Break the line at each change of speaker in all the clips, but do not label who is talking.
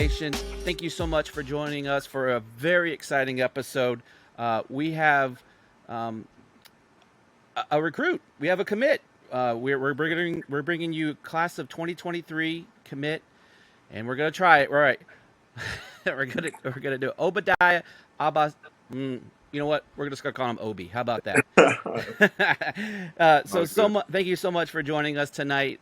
Nation. Thank you so much for joining us for a very exciting episode. We have um, a recruit. We have a commit. We're bringing you class of 2023 commit, and we're gonna try it. All right, we're gonna do Obadiah Abbas. Mm, you know what? We're just gonna call him Obi. How about that?
All good.
Thank you so much for joining us tonight.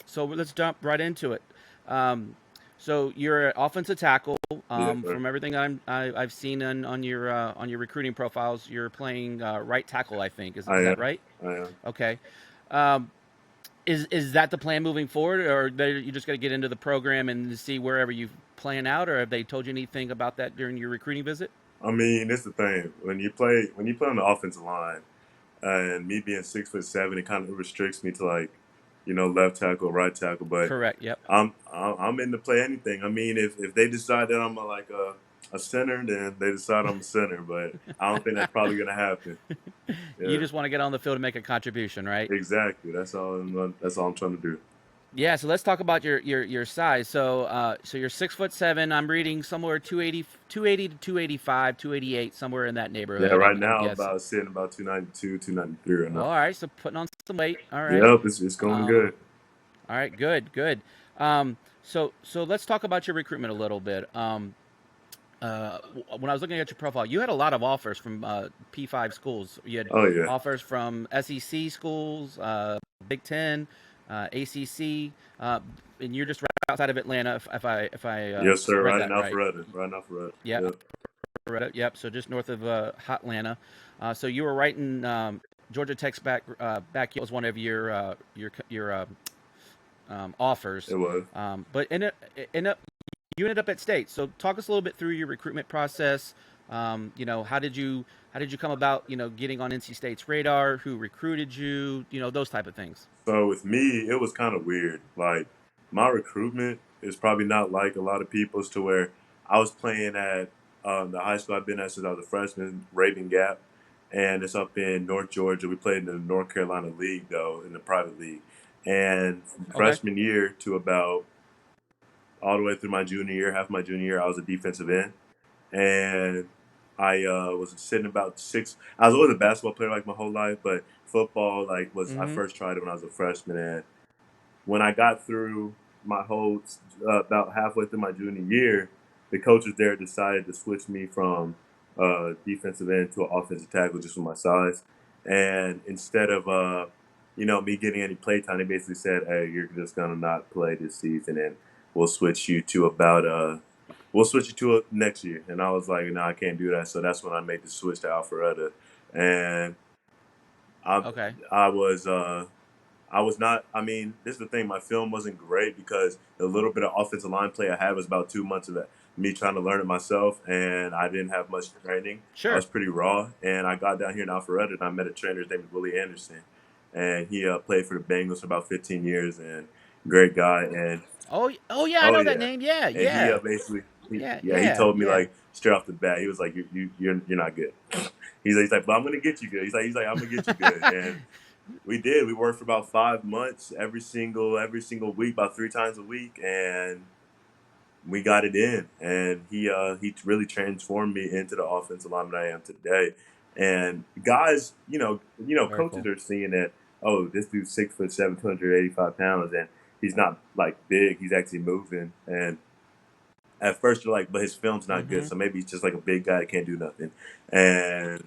So let's jump right into it. Um, so you're an offensive tackle.
Yes, sir.
From everything I've seen on your recruiting profiles, you're playing right tackle. I think
I
is that
am.
right?
I am.
Okay. Um, is that the plan moving forward, or you just got to get into the program and see wherever you plan out, or have they told you anything about that during your recruiting visit?
I mean, that's the thing. When you play on the offensive line, and me being 6'7", it kind of restricts me to left tackle, right tackle. But
Correct. Yep.
I'm in to play anything. I mean, if they decide that I'm a center, then they decide I'm a center. But I don't think that's probably gonna happen.
You
Yeah,
just want to get on the field and make a contribution, right?
exactly. That's all I'm trying to do.
Yeah, so let's talk about your size. So you're 6'7". I'm reading somewhere 280 to 285, 288, somewhere in that
Yeah,
neighborhood.
right
I'm
now
guessing.
about sitting about 292, 293 right
All
now.
right, so putting on some weight. All right.
Yep, it's going
Um,
good.
all right, good. So let's talk about your recruitment a little bit. When I was looking at your profile, you had a lot of offers from P5 schools. You had
Oh yeah.
offers from SEC schools, Big Ten, ACC, and you're just right outside of Atlanta. If I
Yes, sir.
read
Right in
that right.
Alpharetta. Right in Alpharetta.
Yep,
Yep.
read it. Yep. So just north of Hotlanta. So you were right in Georgia Tech's back. Was one of your
It
offers,
was.
but you ended up at State. So talk us a little bit through your recruitment process. How did you come about? Getting on NC State's radar. Who recruited you? Those type of things.
So with me, it was kind of weird. Like my recruitment is probably not like a lot of people's to where I was playing at the high school I've been at since I was a freshman, Raven Gap, and it's up in North Georgia. We played in the North Carolina League though, in the private league. And from
Okay.
freshman year to about all the way through my junior year, half my junior year, I was a defensive end. And I was sitting about six. I was always a basketball player like my whole life, but football was I
Mm-hmm.
first tried it when I was a freshman. And when I got through my whole about halfway through my junior year, the coaches there decided to switch me from defensive end to an offensive tackle just with my size. And instead of me getting any play time, they basically said, "Hey, you're just gonna not play this season, and we'll switch you to next year." And I was like, "No, I can't do that." So that's when I made the switch to Alpharetta, and I
Okay.
I was I was not. I mean, this is the thing. My film wasn't great because the little bit of offensive line play I had was about 2 months of that. Me trying to learn it myself, and I didn't have much training. I
Sure.
was pretty raw, and I got down here in Alpharetta, and I met a trainer. His name is Willie Anderson, and he played for the Bengals for about 15 years, and great guy. And
Oh yeah, I
oh
know that
yeah,
name. Yeah,
and he
yeah,
basically,
yeah,
he
yeah,
told me
yeah.
like straight off the bat, he was like, you're not good. He's like, but I'm gonna get you good. He's like, I'm gonna get you good, and we did. We worked for about 5 months, every single week, about 3 times a week, and we got it in. And he really transformed me into the offensive lineman I am today. And guys,
Very
coaches
cool.
are seeing that. Oh, this dude's 6'7", 285 pounds, and he's not like big. He's actually moving. And at first, you're like, but his film's not good,
Mm-hmm.
so maybe he's just like a big guy that can't do nothing. And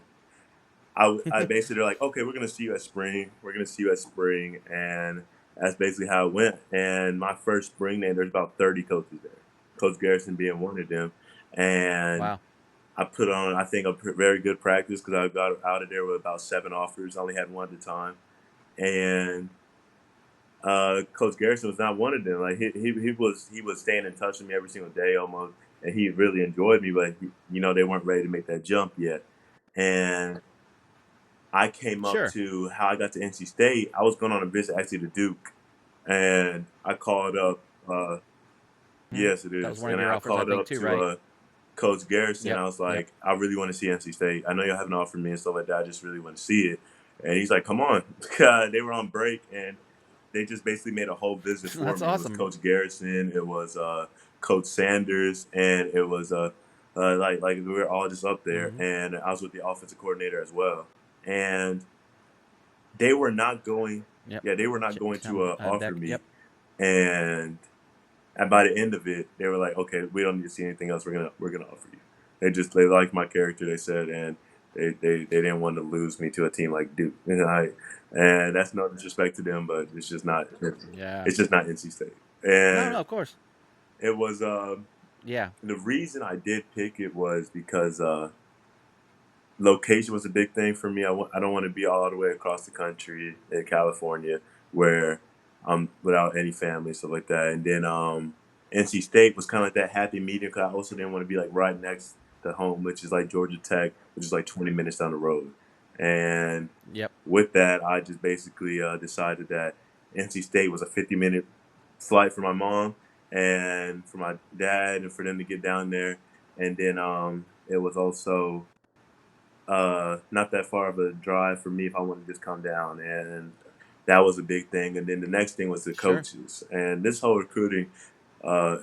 I basically they're like, okay, we're gonna see you at spring. We're gonna see you at spring, and that's basically how it went. And my first spring day, there's about 30 coaches there. Coach Garrison being one of them, and
Wow.
I put on, I think, very good practice because I got out of there with about 7 offers. I only had one at the time, and Coach Garrison was not one of them. Like he was staying in touch with me every single day almost, and he really enjoyed me, but they weren't ready to make that jump yet, and I came up
Sure.
to how I got to NC State. I was going on a visit actually to Duke, and I called up.
Mhm.
Yes, it
That was
is,
one of
and
your
I
offers, I
called
think,
up
too,
to
right?
Coach Garrison.
Yep.
I was
Yep.
like, I really want to see NC State. I know you have an offer for me and stuff like that. I just really want to see it. And he's like, come on. They were on break, and they just basically made a whole visit for
That's
me. It was
awesome.
Coach Garrison. It was Coach Sanders, and it was like we were all just up there,
Mm-hmm.
and I was with the offensive coordinator as well, and they were not going.
Yep.
Yeah, they were not going to offer
Deck.
me,
Yep.
and by the end of it, they were like, "Okay, we don't need to see anything else. We're gonna offer you." They liked my character. They said, and they didn't want to lose me to a team like Duke, and that's no disrespect to them, but
Yeah.
it's just not NC State.
No, no,
And
of course.
it was
Yeah.
the reason I did pick it was because location was a big thing for me. I don't want to be all the way across the country in California where I'm without any family, stuff like that. And then NC State was kind of like that happy medium because I also didn't want to be like right next to home, which is like Georgia Tech, which is like 20 minutes down the road. And
Yep.
with that, I just basically decided that NC State was a 50-minute flight for my mom and for my dad and for them to get down there. And then it was also not that far of a drive for me if I wanted to just come down, and that was a big thing. And then the next thing was the
Sure.
coaches, and this whole recruiting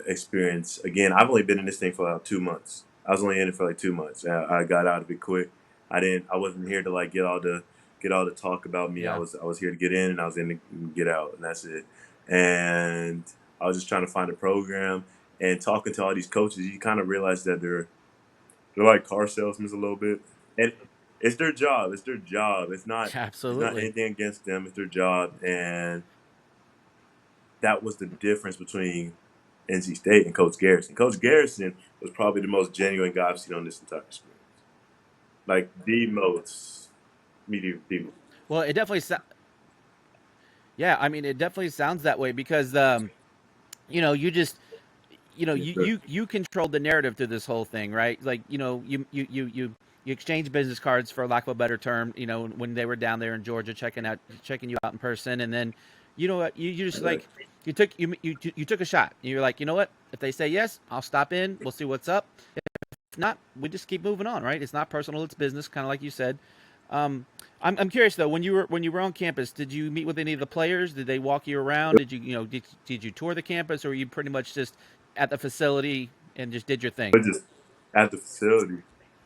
experience. Again, I've only been in this thing for about 2 months. I was only in it for like 2 months. I got out of it quick. I wasn't here to like get all the talk about me.
Yeah.
I was here to get in, and I was in to get out, and that's it. And I was just trying to find a program. And talking to all these coaches, you kind of realize that they're like car salesmen a little bit, and it's their job. It's their job. It's not
Absolutely.
anything against them. It's their job, and that was the difference between NC State and Coach Garrison. Coach Garrison was probably the most genuine guy I've seen on this entire experience. Like the most the most.
Well, it definitely. Yeah, I mean, it definitely sounds that way because you just
Yes, sir.
you controlled the narrative through this whole thing, right? Like, you exchange business cards, for lack of a better term, when they were down there in Georgia checking you out in person, and then you know what, you just
Right.
like you took a shot. You're like, you know what, if they say yes, I'll stop in, we'll see what's up. If not, we just keep moving on, right? It's not personal, it's business, kind of like you said. I'm curious though, when you were on campus, did you meet with any of the players? Did they walk you around? Did you tour the campus, or were you pretty much just at the facility and just did your thing?
But just at the facility,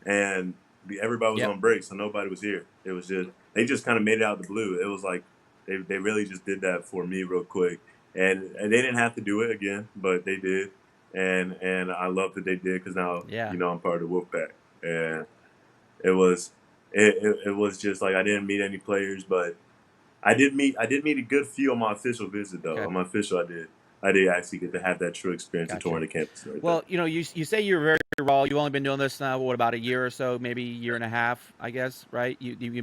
and everybody was
Yep.
on break, so nobody was here. It was just they just kind of made it out of the blue. It was like they really just did that for me real quick, and they didn't have to do it again, but they did, and I love that they did because now
Yeah.
I'm part of the Wolfpack, and it was it was just like I didn't meet any players, but I did meet a good few on my official visit though.
Okay.
On my official, I did actually get to have that true experience of touring
Gotcha.
the campus and everything.
Well, you say you're very raw. You've only been doing this now, what, about a year or so, maybe a year and a half, I guess, right?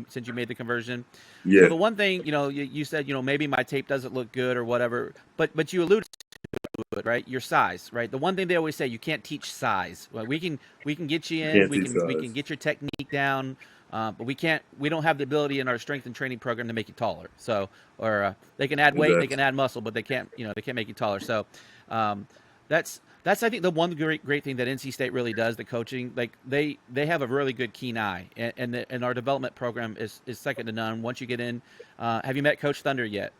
Since you made the conversion. So
Yeah,
the one thing, you said, maybe my tape doesn't look good or whatever, but you alluded to it, right? Your size, right? The one thing they always say, you can't teach size. Well, we can get you in,
can't
we
see
can
size.
get your technique down, but we don't have the ability in our strength and training program to make you taller. So, or they can add weight, they
Exactly.
can add muscle, but they can't make you taller. So, um, that's I think the one great thing that NC State really does. The coaching, like they have a really good keen eye, and our development program is second to none. Once you get in, have you met Coach Thunder yet?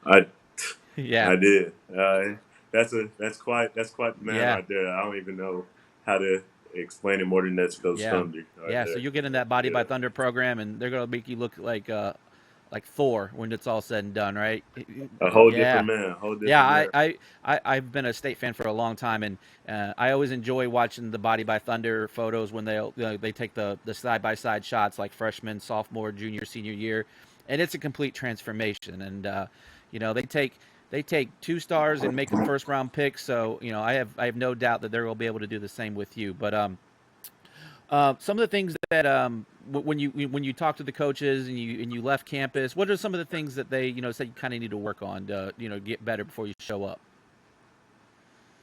I
Yeah,
I did. That's quite the man
yeah.
right there. I don't even know how to explain it more than that's Coach
Yeah,
Thunder right
yeah. So
there.
you'll get in that Body by
Yeah,
Thunder program, and they're gonna make you look like Thor when it's all said and done, right?
a whole
Yeah,
different man, a whole
yeah.
different man.
I've been a State fan for a long time, and I always enjoy watching the Body by Thunder photos when they take the side by side shots, like freshman, sophomore, junior, senior year, and it's a complete transformation. And they take two stars and make them first round picks. So I have no doubt that they're going to be able to do the same with you. But some of the things that when you talk to the coaches and you left campus, what are some of the things that they said you kind of need to work on to get better before you show up?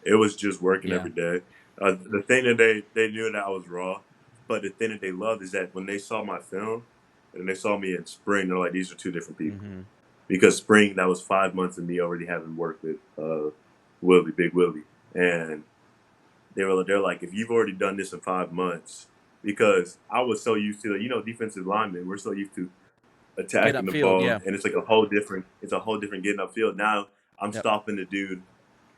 It was just working
Yeah.
every day. The thing that they knew that I was raw, but the thing that they loved is that when they saw my film and they saw me in spring, they're like, these are two different people.
Mm-hmm.
Because spring, that was 5 months of me already having worked with Big Willie, and they're like, if you've already done this in 5 months, because I was so used to, defensive linemen, we're so used to
Get
attacking the
upfield.
ball,
Yeah.
and it's a whole different getting upfield. Now I'm
Yep.
stopping the dude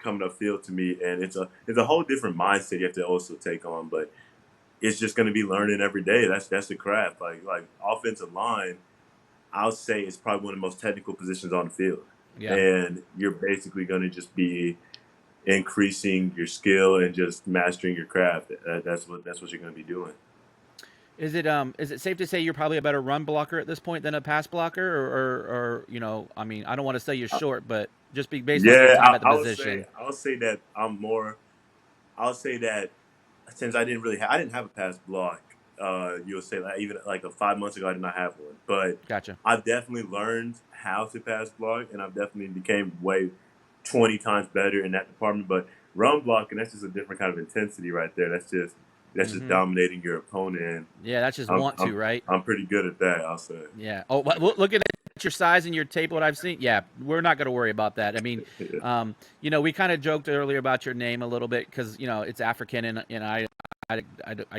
coming upfield to me, and it's a whole different mindset you have to also take on. But it's just going to be learning every day. That's the craft. Like offensive line, I'll say it's probably one of the most technical positions on the field,
Yeah.
and you're basically going to just be increasing your skill and just mastering your craft. That's what you're going to be doing.
Is it safe to say you're probably a better run blocker at this point than a pass blocker, or I mean, I don't want to say you're short, but just be based on your
Yeah,
time at the
I would say
position.
I'll say that I'm more. I'll say that since I didn't have a pass block. You'll say like even like 5 months ago I did not have one, but
Gotcha.
I've definitely learned how to pass block, and I've definitely became way 20 times better in that department. But run blocking, that's just a different kind of intensity right there. That's just
Mm-hmm.
dominating your opponent. And
Yeah, that's just
I'm
want to,
I'm
right?
I'm pretty good at that. I'll say.
Yeah. Oh, looking at your size and your tape, what I've seen, yeah, we're not going to worry about that. I mean, we kind of joked earlier about your name a little bit because it's African, and I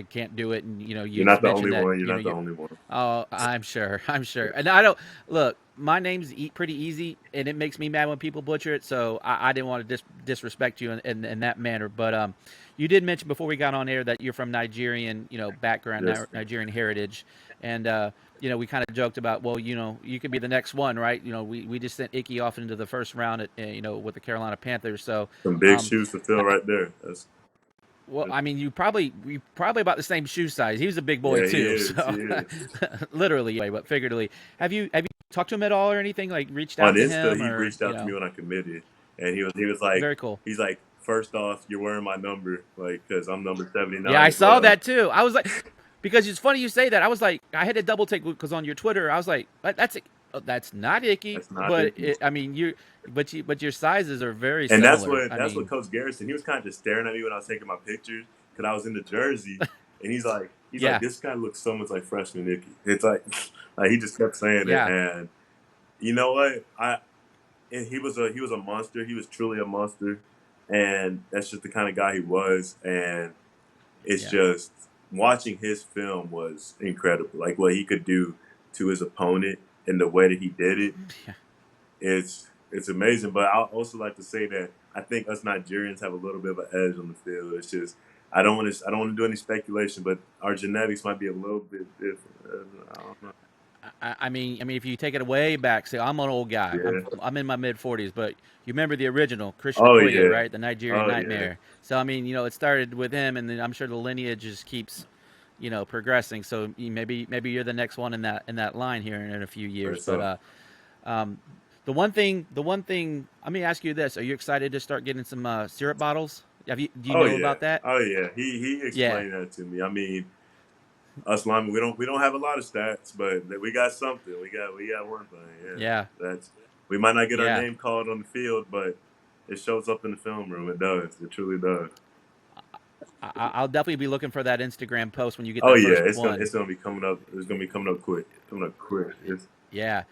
can't do it, and
You're
you
not the only
mentioned that
one. You're not the
you.
only one.
Oh, I'm sure, I'm sure, and I don't look. My name's pretty easy, and it makes me mad when people butcher it. So I didn't want to disrespect you in that manner, but you did mention before we got on air that you're from Nigerian, background,
Yes.
Nigerian heritage, and we kind of joked about, well, you could be the next one, right? We just sent Icky off into the first round at, with the Carolina Panthers. So,
Some big
um,
shoes to fill right there.
well, I mean, we probably about the same shoe size. He was a big boy
Yeah, he
too,
is. He
so
is.
literally, but figuratively. Have you talked to him at all or anything? Like reached
On
out to
Insta,
him
he
or
reached out to me when I committed, and he was like,
Very cool.
first off, you're wearing my number, like, because I'm number
Yeah,
79
I
as
saw
well.
that too. I was like, because it's funny you say that. I was like, I had to double take because on your Twitter, I was like, that's not Icky,
That's not
but
it.
I mean, but your sizes are very
And that's
similar.
what
I
that's what
mean,
Coach Garrison, he was kind of just staring at me when I was taking my pictures because I was in the jersey, and he's like,
yeah,
this guy looks so much like freshman Nicky. It's like, like he just kept saying it,
yeah,
and you know what? And he was a monster. He was truly a monster, and that's just the kind of guy he was. And it's
yeah,
just watching his film was incredible. Like what he could do to his opponent and the way that he did it,
yeah.
it's amazing. But I also like to say that I think us Nigerians have a little bit of an edge on the field. It's just I don't want to do any speculation, but our genetics might be a little bit different. I don't know.
I mean, if you take it way back, say I'm an old guy.
Yeah.
I'm in my mid 40s, but you remember the original Christian
Oh
Okoye,
yeah.
right? The Nigerian
Oh yeah.
Nightmare. So I mean, it started with him, and then I'm sure the lineage just keeps, progressing. So maybe you're the next one in that line here in a few
Or
years. But
so.
um, the one thing, let me ask you this: Are you excited to start getting some syrup bottles? Do you
Oh
know
yeah.
about that?
Oh yeah. He
Yeah,
explained that to me. I mean, us linemen, we don't have a lot of stats, but we got something. We got one thing. Yeah,
yeah,
that's we might not get our
yeah.
name called on the field, but it shows up in the film room. It does. It truly does.
I'll definitely be looking for that Instagram post when you get
Oh
that
yeah,
first
it's gonna
one.
it's gonna be coming up. It's gonna be coming up quick. Coming up quick.
Yeah.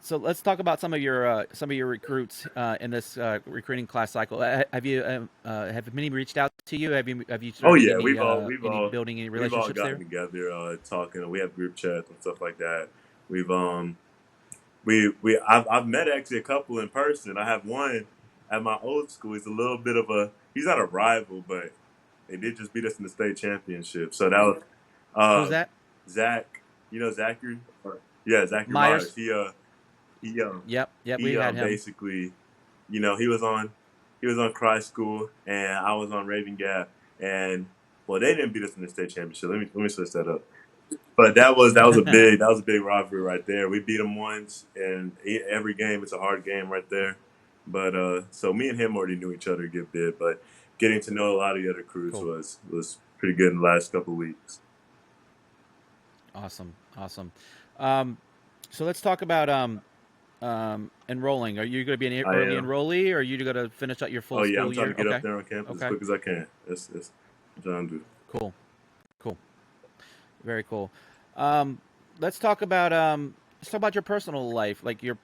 So let's talk about some of your recruits in this recruiting class cycle. Have many reached out to you? Have you
Oh
started
yeah, we've all we've
any
all
building any
we've all
relationships
gotten
there?
together, talking. We have group chats and stuff like that. We've I've met actually a couple in person. I have one at my old school. He's not a rival, but they did just beat us in the state championship. So that was
Who's
uh
that?
Zach. You know Zachary? Yeah, Zachary Myers.
Myers.
He
Yep. We
he
had him.
basically, he was on Cry School, and I was on Raven Gap, and well, they didn't beat us in the state championship. Let me switch that up. But that was a big rivalry right there. We beat them once, and every game it's a hard game right there. But so me and him already knew each other a good bit, but getting to know a lot of the other crews
Cool.
was pretty good in the last couple of weeks.
Awesome. Awesome. Um, so let's talk about enrolling. Are you going to be an
I
early
am.
enrollee, or are you going to finish out your
Oh
full
yeah, I'm
school
trying to
year?
get up
Okay.
there on campus as
Okay.
quick as I can. That's what I'm trying to do.
Cool. Cool. Very cool. Um, let's talk about your personal life, like your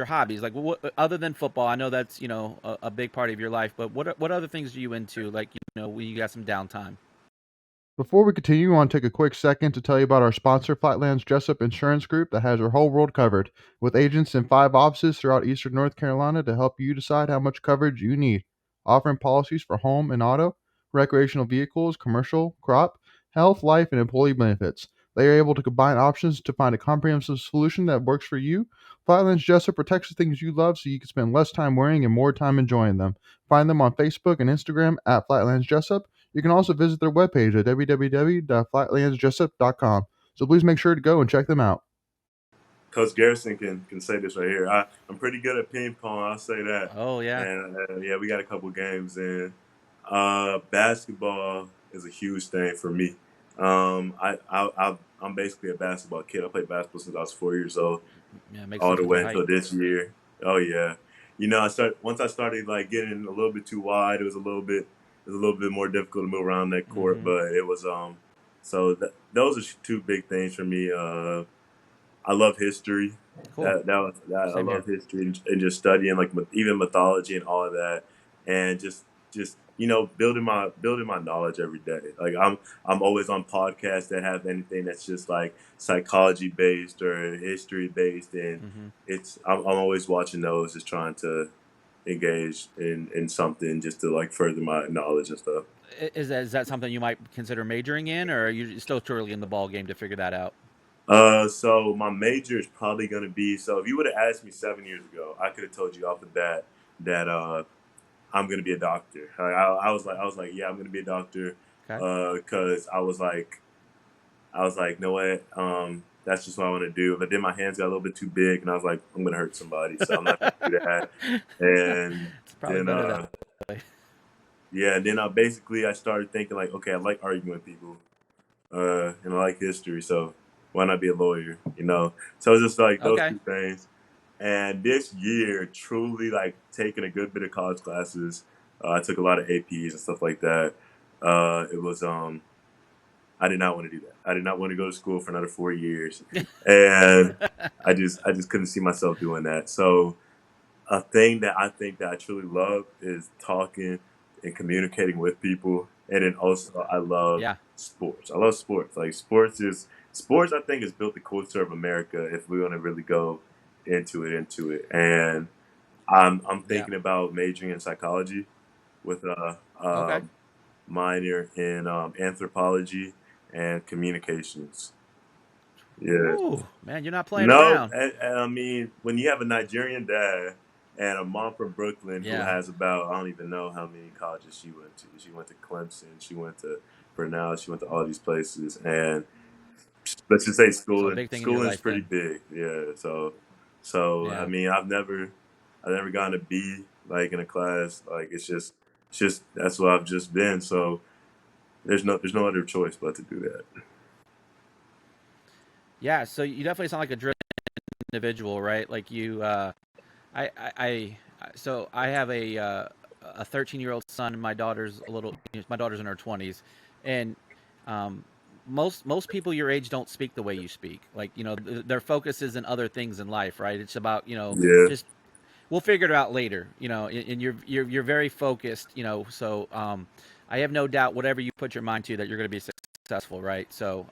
hobbies. Like, what other than football? I know that's a big part of your life, but what other things are you into? Like, when you got some downtime.
Before we continue, I want to take a quick second to tell you about our sponsor, Flightland's Jessup Insurance Group, that has your whole world covered, with agents in 5 offices throughout eastern North Carolina to help you decide how much coverage you need. Offering policies for home and auto, recreational vehicles, commercial, crop, health, life, and employee benefits. They are able to combine options to find a comprehensive solution that works for you. Flightland's Jessup protects the things you love so you can spend less time worrying and more time enjoying them. Find them on Facebook and Instagram at Flightlands Jessup. You can also visit their webpage at www.flightlandsjessup.com. So please make sure to go and check them out.
Coach Garrison can say this right here. I'm pretty good at ping pong. I'll say that.
Oh yeah.
And yeah, we got a couple games in. Basketball is a huge thing for me. I'm basically a basketball kid. I played basketball since I was 4 years old,
Yeah, it makes
all
sense
the
with your
way
height.
until this year. Oh yeah, once I started like getting a little bit too wide, it was a little bit more difficult to move around that court.
Mm-hmm.
But it was those are two big things for me. I love history.
Cool.
I
Same here.
love history and just studying like even mythology and all of that, and just building my knowledge every day. Like I'm always on podcasts that have anything that's just like psychology based or history based, and
Mm-hmm.
I'm always watching those, just trying to engage in something just to like further my knowledge and stuff.
Is that something you might consider majoring in, or are you still too early in the ball game to figure that out?
So my major is probably gonna be. So if you would have asked me 7 years ago, I could have told you off the bat that I'm gonna be a doctor. I was like, yeah, I'm gonna be a doctor,
Okay.
because I was like, no what, that's just what I want to do. But then my hands got a little bit too big, and I was like, I'm gonna hurt somebody, so I'm not gonna do that. And
It's probably
then
better that way.
yeah, then I started thinking like, okay, I like arguing with people, and I like history, so why not be a lawyer? So it's just like those
Okay.
two things. And this year, truly like taking a good bit of college classes. I took a lot of APs and stuff like that. It was I did not want to do that. I did not want to go to school for another 4 years, and I just couldn't see myself doing that. So a thing that I think that I truly love is talking and communicating with people. And then also I love
Yeah.
sports. I love sports. Like sports I think has built the culture of America if we want to really go into it. And I'm
Yeah.
thinking about majoring in psychology with a
Okay.
minor in anthropology and communications. Yeah.
Ooh, man, you're not playing
No,
around.
I mean, when you have a Nigerian dad and a mom from Brooklyn who
Yeah.
has about, I don't even know how many colleges she went to. She went to Clemson, she went to Burnell, she went to all these places. And let's just say
So a
schooling,
big thing in your
schooling's
life
pretty
then.
big. Yeah. So I
Yeah.
mean, I've never gotten a B like in a class. Like it's just that's what I've just been. So there's no other choice but to do that.
Yeah. So you definitely sound like a driven individual, right? Like you. So I have a 13-year-old son, and my daughter's in her 20s, and um, most people your age don't speak the way you speak. Like their focus is in other things in life, right? It's about
Yeah.
just we'll figure it out later, and you're very focused, so I have no doubt whatever you put your mind to that you're going to be successful, right? So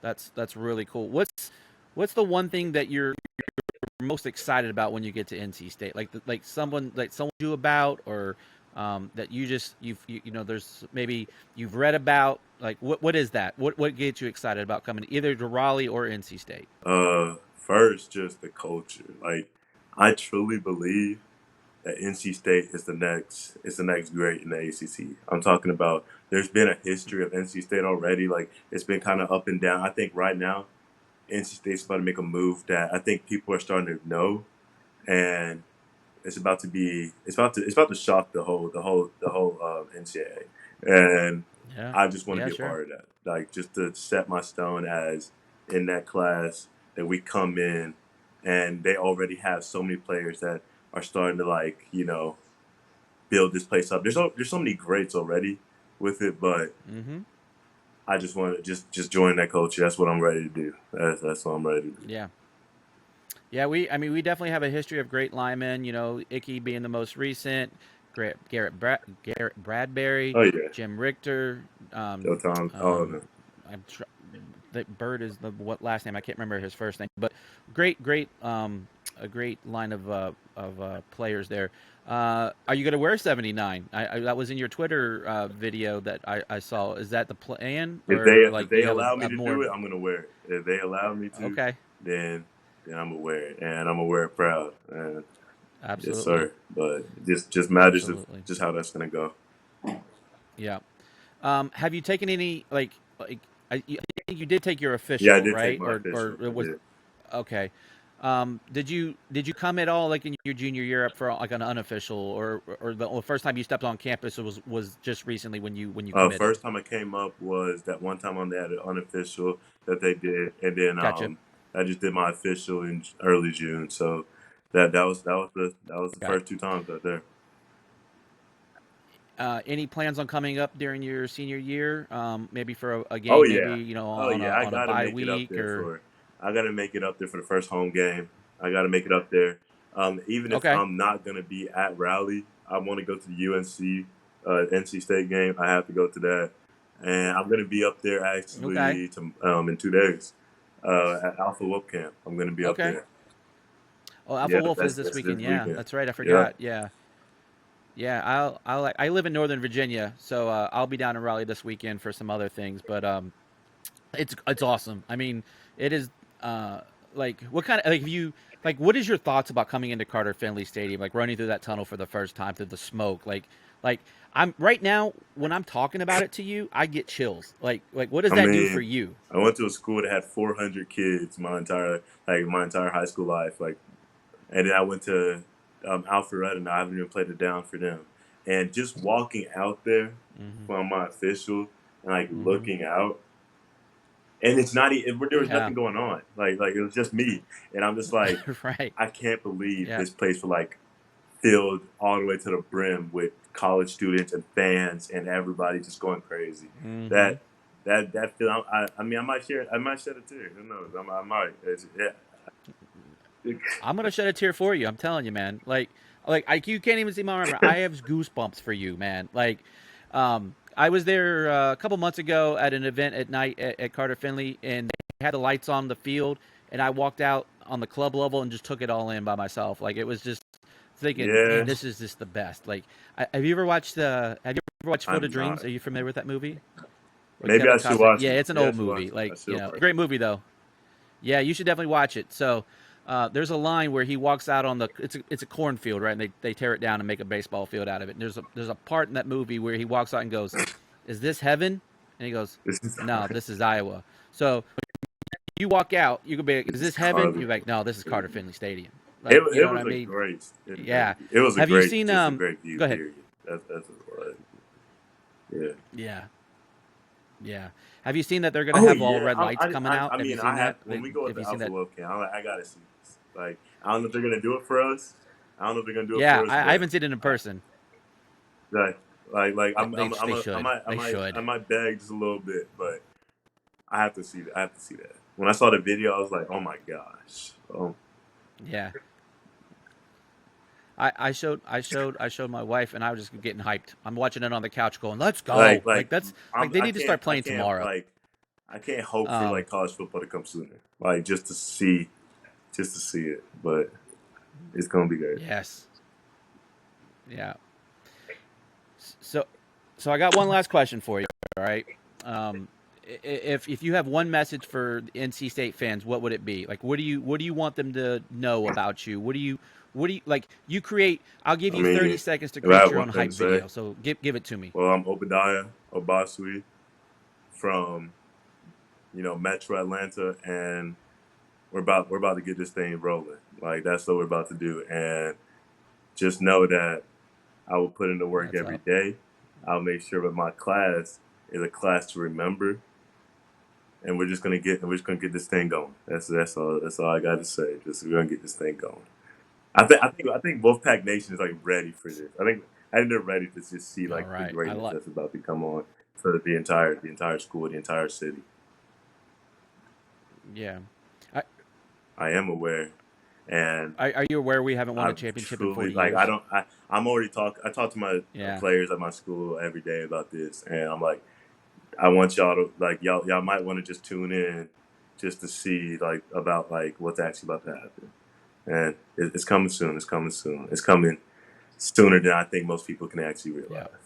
that's really cool. What's the one thing that you're most excited about when you get to NC State? Like someone you about, or that there's maybe you've read about. Like what is that? What gets you excited about coming either to Raleigh or NC State?
First, just the culture. Like, I truly believe that NC State is the next great in the ACC. I'm talking about. There's been a history of NC State already. Like, it's been kind of up and down. I think right now NC State's about to make a move that I think people are starting to know, and it's about to shock the whole NCAA, and
Yeah,
I just want to
yeah,
be a
sure.
part of that. Like, just to set my stone as in that class that we come in, and they already have so many players that are starting to like build this place up. There's so many greats already with it, but
Mm-hmm.
I just want to just join that culture. That's what I'm ready to do. That's what I'm ready to do.
Yeah. Yeah, we definitely have a history of great linemen. Icky being the most recent, Garrett Bradbury,
Oh yeah,
Jim Richter,
Joe Thomas. Oh no.
I'm tr- the Bird is the what last name? I can't remember his first name, but great, a great line of players there. Are you going to wear 79? That was in your Twitter video that I saw. Is that the plan, or
If
like
they
you have
allow me
a
to
more?
do it, I'm gonna wear it. If they allow me to,
Okay,
then I'm gonna wear it, and I'm gonna wear it proud. And yes,
absolutely,
sir. But just matters of
absolutely,
just how that's gonna go.
yeah. Have you taken any I think you did take your
Yeah, I
official,
did take
right?
my
Or
official.
it
I
was
did.
okay. Did you come at all like in your junior year up for like an unofficial, or the first time you stepped on campus was just recently when you committed?
First time I came up was that one time on that unofficial that they did, and then
Gotcha,
I just did my official in early June. So that was the
got it.
first two times right there.
Any plans on coming up during your senior year? Maybe for a
Oh
game, maybe
yeah, oh
on a
yeah. I
on a
gotta
bye
make it up
week
there
or
for. I gotta make it up there for the first home game. I gotta make it up there. Even if
okay,
I'm not gonna be at Raleigh, I want to go to the UNC NC State game. I have to go to that, and I'm gonna be up there
okay,
actually in 2 days at Alpha Wolf Camp. I'm gonna be up
okay.
there.
Oh, Alpha
Yeah,
Wolf is this
that's
weekend.
this
Yeah,
weekend.
that's right. I
Yeah.
forgot. Yeah. Yeah, I live in Northern Virginia, so I'll be down in Raleigh this weekend for some other things. But it's awesome. I mean, it is like what kind of like if you like what is your thoughts about coming into Carter Finley Stadium, like running through that tunnel for the first time through the smoke, like I'm right now when I'm talking about it to you, I get chills. Like what does
I
that do for
mean,
you?
I went to a school that had 400 kids my entire high school life. Like, and then I went to Alpharetta, and I haven't even played it down for them. And just walking out there
Hmm.
from my official and like
Hmm.
looking out, and it's not even there was
Yeah.
nothing going on. Like it was just me, and I'm just like,
Right.
I can't believe
Yeah.
this place was like filled all the way to the brim with college students and fans and everybody just going crazy.
Hmm.
That that feel. I mean, I might shed a tear. Who knows? I might. Yeah.
I'm gonna shed a tear for you. I'm telling you, man. Like you can't even see my armor. I have goosebumps for you, man. I was there a couple months ago at an event at night at Carter Finley, and they had the lights on the field, and I walked out on the club level and just took it all in by myself. Like it was just thinking, man,
Yeah,
this is just the best. Like, have you ever watched Field of
I'm
Dreams?
not.
Are you familiar with that movie with
Maybe I
Kevin
should
Costner?
watch
Yeah,
it.
it's an
Yeah, I
old
should watch
movie.
it. I
Like,
should watch
great movie though. Yeah, you should definitely watch it. So, there's a line where he walks out on the it's a cornfield, right? And they tear it down and make a baseball field out of it. And there's a part in that movie where he walks out and goes, "Is this heaven?" And he goes,
it.
"No, this is Iowa." So you walk out, you could be like, "Is
This is
this heaven?"
Carter.
You're like, "No, this is Carter Finley Stadium."
It,
Like, you know
it
what
was
I
a
mean?
great.
Yeah.
It was a
Have you
great,
seen
just a great view.
Go ahead.
Period. That's what it was. Yeah.
Yeah. Yeah. Have you seen that they're gonna
Oh
have all
yeah.
red lights coming out?
I
Have you
mean,
seen
I have
that?
when we go at
Have you
the
seen
Alpha
that?
Love Camp, I'm like, I gotta see this. Like, I don't know if they're gonna do it for us. I don't know if they're gonna do it
Yeah,
for us,
I
but
haven't seen it in
I,
person.
like, like
They should.
I
They
might,
should.
I might beg just a little bit, but I have to see that. I have to see that. When I saw the video, I was like, oh my gosh. Oh,
Yeah. I showed my wife, and I was just getting hyped. I'm watching it on the couch, going, "Let's go!" Like that's like they
I
need to start
I
playing
can't
tomorrow.
like I can't hope for
Um,
like college football to come sooner. Like just to see it, but it's gonna be good.
yes, yeah. So, so I got one last question for you. All right. Um, if you have one message for NC State fans, what would it be? Like, what do you want them to know about you? What do you like? You create. I'll give
I
you
mean,
30 seconds to
if I
create
have
your
one
own
thing
hype
to say,
video. So give it to me.
well, I'm Obadiah Obasuyi from Metro Atlanta, and we're about to get this thing rolling. Like that's what we're about to do, and just know that I will put in the work
That's
every
up.
day. I'll make sure that my class is a class to remember, and we're just gonna get this thing going. That's all I got to say. Just we're gonna get this thing going. I think Wolfpack Nation is like ready for this. I think they're ready to just see
All
like the
right. I
greatness
like.
that's about to come on for the entire school, the entire city.
Yeah. I,
I am aware, and
are you aware we haven't won a
I've
championship in
truly
40
like I
years?
don't I'm already talk I talk to my
Yeah.
players at my school every day about this, and I'm like I want y'all to like y'all might want to just tune in just to see like about like what's actually about to happen. And it's coming soon. It's coming soon. It's coming sooner than I think most people can actually realize.
Yeah.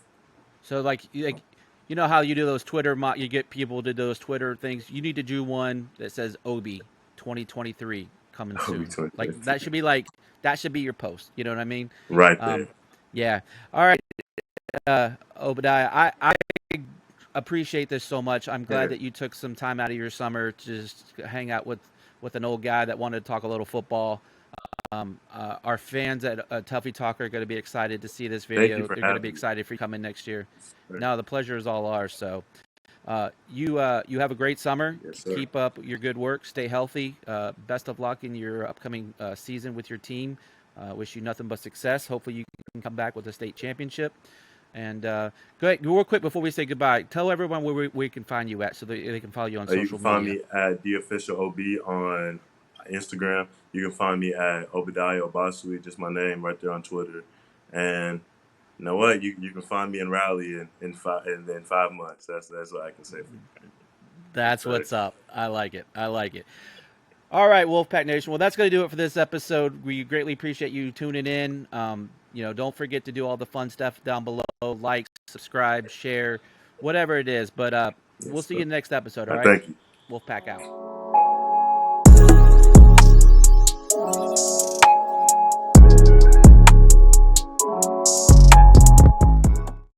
So like you know how you do those Twitter you get people to do those Twitter things. You need to do one that says Obi 2023 coming soon. Like that should be your post. You know what I mean?
Right there.
Yeah. All right, Obadiah. I appreciate this so much. I'm glad that you took some time out of your summer to just hang out with an old guy that wanted to talk a little football. Our fans at Tuffy Talk are going to be excited to see this video. They're going to be excited for you coming next year. No, the pleasure is all ours. So you have a great summer.
Yes, sir.
Keep up your good work. Stay healthy. Best of luck in your upcoming season with your team. Wish you nothing but success. Hopefully you can come back with a state championship. And go ahead, real quick before we say goodbye, tell everyone where we can find you at so that they can follow you on social media.
You can find me at The Official OB on Instagram. You can find me at Obadiah Obasuyi, just my name right there on Twitter. And you know what? You can find me in Raleigh in 5 months. That's what I can say.
That's what's up. I like it. All right, Wolfpack Nation. Well, that's going to do it for this episode. We greatly appreciate you tuning in. Don't forget to do all the fun stuff down below. Like, subscribe, share, whatever it is. But we'll see you in the next episode, all right?
Thank you.
Wolfpack out.